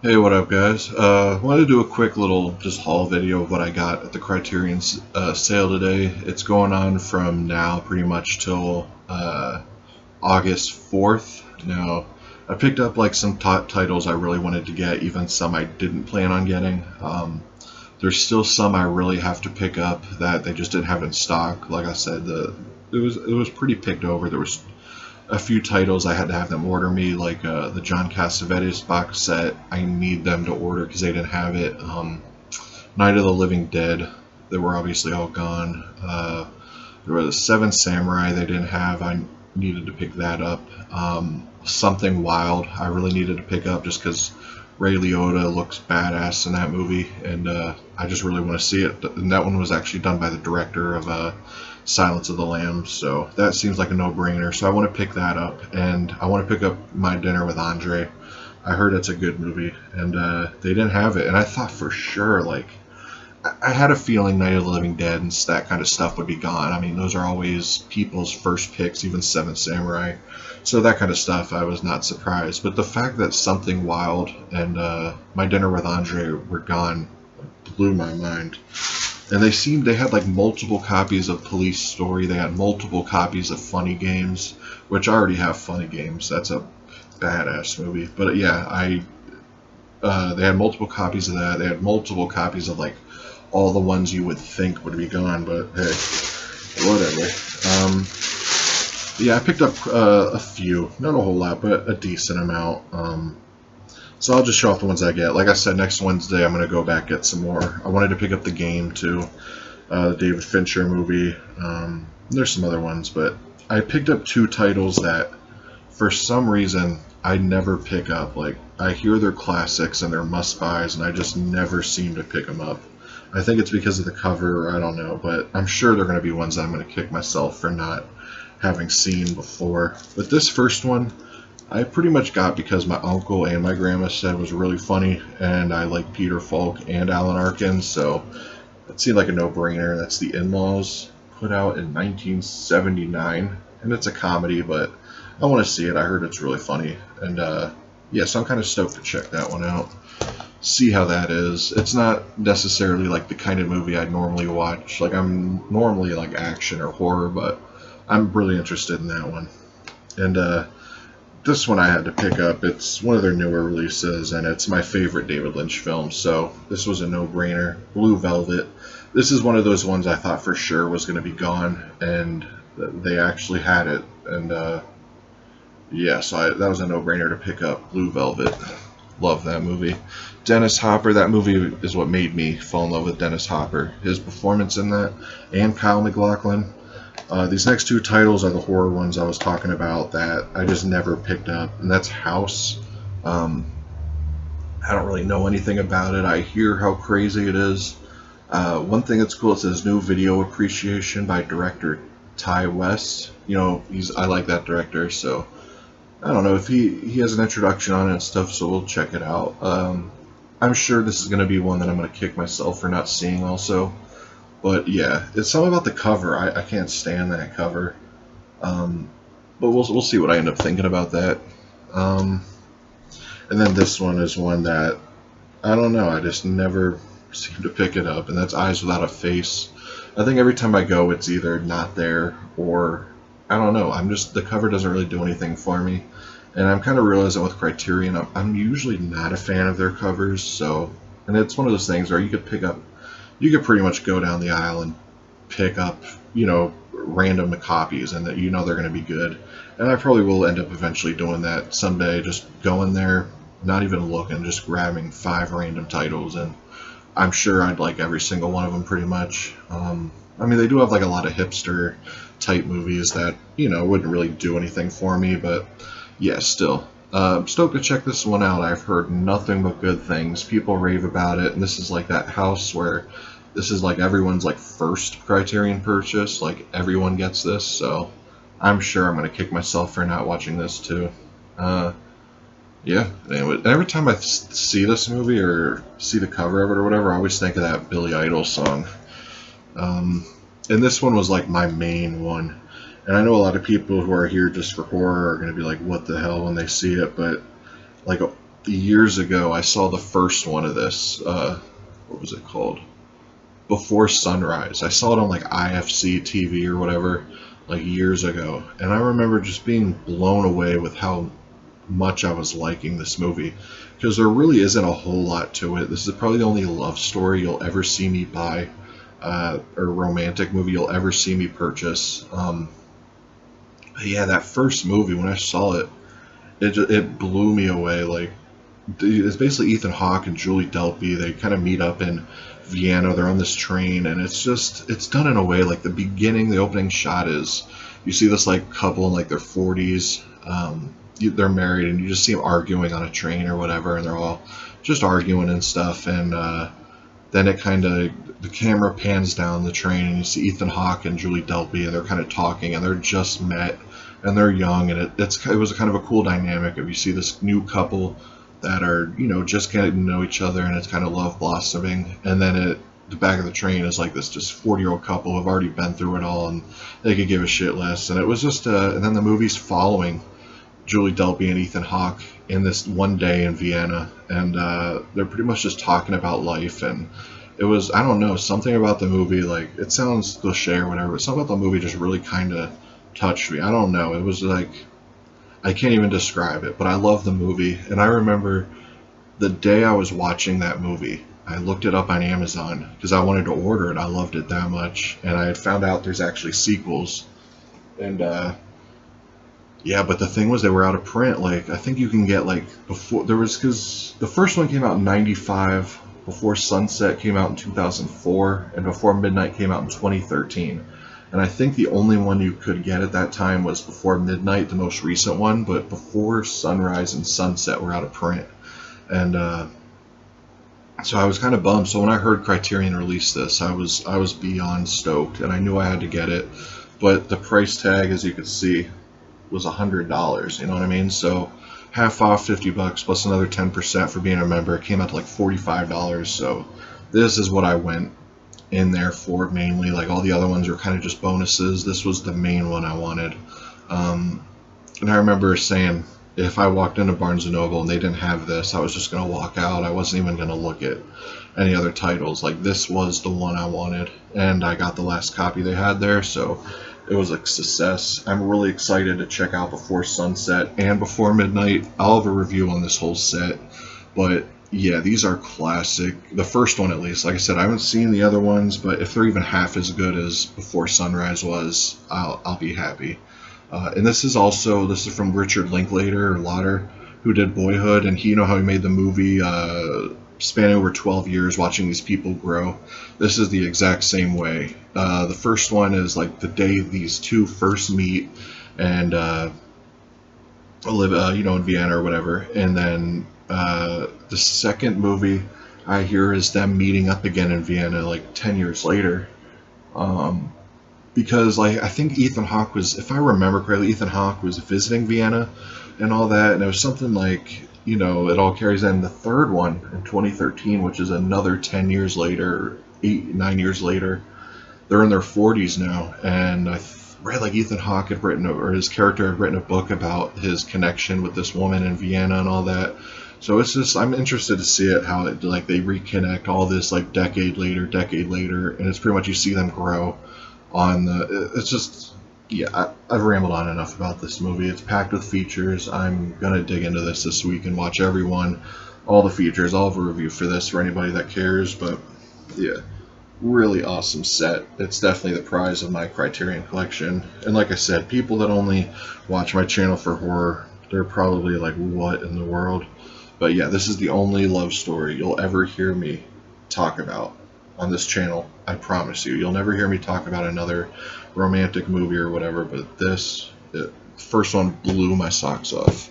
Hey, what up, guys? Wanted to do a quick little just haul video of what I got at the Criterion sale today. It's going on from now pretty much till August 4th. Now, I picked up like some top titles I really wanted to get, even some I didn't plan on getting. There's still some I really have to pick up that they just didn't have in stock. Like I said, it was pretty picked over. There was a few titles I had to have them order me, like the John Cassavetes box set. I need them to order because they didn't have it. Night of the Living Dead, they were obviously all gone. There were the Seven Samurai they didn't have. I needed to pick that up. Something Wild I really needed to pick up just because Ray Liotta looks badass in that movie, and I just really want to see it. And that one was actually done by the director of Silence of the Lambs, so that seems like a no-brainer. So I want to pick that up, and I want to pick up My Dinner with Andre. I heard it's a good movie, and they didn't have it, and I thought for sure, like, I had a feeling Night of the Living Dead and that kind of stuff would be gone. I mean, those are always people's first picks, even Seven Samurai. So that kind of stuff, I was not surprised. But the fact that Something Wild and My Dinner with Andre were gone blew my mind. And they had like multiple copies of Police Story. They had multiple copies of Funny Games, which I already have Funny Games. That's a badass movie. But yeah, they had multiple copies of that. They had multiple copies of like all the ones you would think would be gone. But hey, whatever. Yeah, I picked up a few, not a whole lot, but a decent amount. So I'll just show off the ones I get. Like I said, next Wednesday I'm going to go back get some more. I wanted to pick up The Game too, the David Fincher movie. There's some other ones, but I picked up two titles that for some reason I never pick up. Like, I hear they're classics and they're must-buys, and I just never seem to pick them up. I think it's because of the cover, or I don't know, but I'm sure they're going to be ones that I'm going to kick myself for not having seen before. But this first one, I pretty much got because my uncle and my grandma said it was really funny, and I like Peter Falk and Alan Arkin, so it seemed like a no-brainer. That's The In-Laws, put out in 1979, and it's a comedy, but I want to see it. I heard it's really funny, and yeah, so I'm kind of stoked to check that one out, see how that is. It's not necessarily like the kind of movie I'd normally watch. Like, I'm normally like action or horror, but I'm really interested in that one. And this one I had to pick up. It's one of their newer releases, and it's my favorite David Lynch film, so this was a no-brainer. Blue Velvet. This is one of those ones I thought for sure was going to be gone, and they actually had it. And yeah, so that was a no-brainer to pick up. Blue Velvet. Love that movie. Dennis Hopper, that movie is what made me fall in love with Dennis Hopper. His performance in that, and Kyle MacLachlan. These next two titles are the horror ones I was talking about that I just never picked up, and that's House. I don't really know anything about it. I hear how crazy it is. One thing that's cool, it says new video appreciation by director Ty West. You know, I like that director, so I don't know if he has an introduction on it and stuff, so we'll check it out. I'm sure this is going to be one that I'm going to kick myself for not seeing also. But yeah, it's something about the cover. I can't stand that cover. But we'll see what I end up thinking about that. And then this one is one that I don't know. I just never seem to pick it up, and that's Eyes Without a Face. I think every time I go, it's either not there or I don't know. The cover doesn't really do anything for me, and I'm kind of realizing with Criterion, I'm usually not a fan of their covers. So, and it's one of those things where you could pretty much go down the aisle and pick up, random copies, and that they're going to be good. And I probably will end up eventually doing that someday, just going there, not even looking, just grabbing 5 random titles, and I'm sure I'd like every single one of them pretty much. I mean, they do have like a lot of hipster type movies that, wouldn't really do anything for me, but yeah, still. Stoked to check this one out. I've heard nothing but good things. People rave about it, and this is like that house where this is like everyone's like first Criterion purchase. Like, everyone gets this, so I'm sure I'm gonna kick myself for not watching this too. Yeah. Anyway, and every time I see this movie or see the cover of it or whatever, I always think of that Billy Idol song. And this one was like my main one. And I know a lot of people who are here just for horror are gonna be like, "What the hell?" when they see it, but like years ago, I saw the first one of this. What was it called? Before Sunrise. I saw it on like IFC TV or whatever, like years ago, and I remember just being blown away with how much I was liking this movie, because there really isn't a whole lot to it. This is probably the only love story you'll ever see me buy, or romantic movie you'll ever see me purchase. Yeah, that first movie when I saw it, it blew me away. Like, it's basically Ethan Hawke and Julie Delpy. They kind of meet up in Vienna. They're on this train, and it's done in a way like the beginning. The opening shot is you see this like couple in like their 40s. They're married, and you just see them arguing on a train or whatever, and they're all just arguing and stuff. And then it kind of the camera pans down the train, and you see Ethan Hawke and Julie Delpy, and they're kind of talking, and they're just met, and they're young, and it was kind of a cool dynamic if you see this new couple that are just getting to know each other, and it's kind of love blossoming, and then the back of the train is like this just 40-year-old couple who've already been through it all, and they could give a shit less. And it was just and then the movie's following Julie Delpy and Ethan Hawke in this one day in Vienna, and they're pretty much just talking about life. And it was, I don't know, something about the movie, like, it sounds cliche or whatever, but something about the movie just really kind of touched me. I don't know, it was like, I can't even describe it, but I love the movie. And I remember the day I was watching that movie, I looked it up on Amazon because I wanted to order it. I loved it that much, and I had found out there's actually sequels. And yeah, but the thing was they were out of print. Like, I think you can get like before there was, because the first one came out in '95, Before Sunset came out in 2004, and Before Midnight came out in 2013. And I think the only one you could get at that time was Before Midnight, the most recent one, but Before Sunrise and Sunset were out of print. And so I was kind of bummed. So when I heard Criterion release this, I was beyond stoked, and I knew I had to get it. But the price tag, as you could see, was $100. You know what I mean? So half off, $50 plus another 10% for being a member. It came out to like $45. So this is what I went in there for mainly. Like, all the other ones were kind of just bonuses. This was the main one I wanted. And I remember saying, if I walked into Barnes & Noble and they didn't have this, I was just going to walk out. I wasn't even going to look at any other titles. Like, this was the one I wanted, and I got the last copy they had there, so it was a success. I'm really excited to check out Before Sunset and Before Midnight. I'll have a review on this whole set, but yeah, these are classic. The first one, at least. Like I said, I haven't seen the other ones, but if they're even half as good as Before Sunrise was, I'll be happy. And this is from Richard Linklater or Lauder, who did Boyhood, and he how he made the movie spanning over 12 years, watching these people grow. This is the exact same way. The first one is like the day these two first meet and live, in Vienna or whatever, and then the second movie I hear is them meeting up again in Vienna like 10 years later. Because, like, I think Ethan Hawke was, if I remember correctly, Ethan Hawke was visiting Vienna and all that, and it was something like, it all carries in the third one in 2013, which is another 10 years later, 9 years later. They're in their 40s now, and I read, like, Ethan Hawke had written, or his character had written a book about his connection with this woman in Vienna and all that. So it's just, I'm interested to see it, how it, like, they reconnect all this, like, decade later, and it's pretty much you see them grow on it's just, yeah, I've rambled on enough about this movie. It's packed with features. I'm gonna dig into this week and watch all the features. I'll have a review for this for anybody that cares. But yeah, really awesome set. It's definitely the prize of my Criterion collection. And like I said, people that only watch my channel for horror, they're probably like, what in the world? But yeah, this is the only love story you'll ever hear me talk about on this channel. I promise you. You'll never hear me talk about another romantic movie or whatever, but the first one blew my socks off.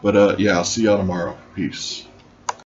But yeah, I'll see y'all tomorrow. Peace.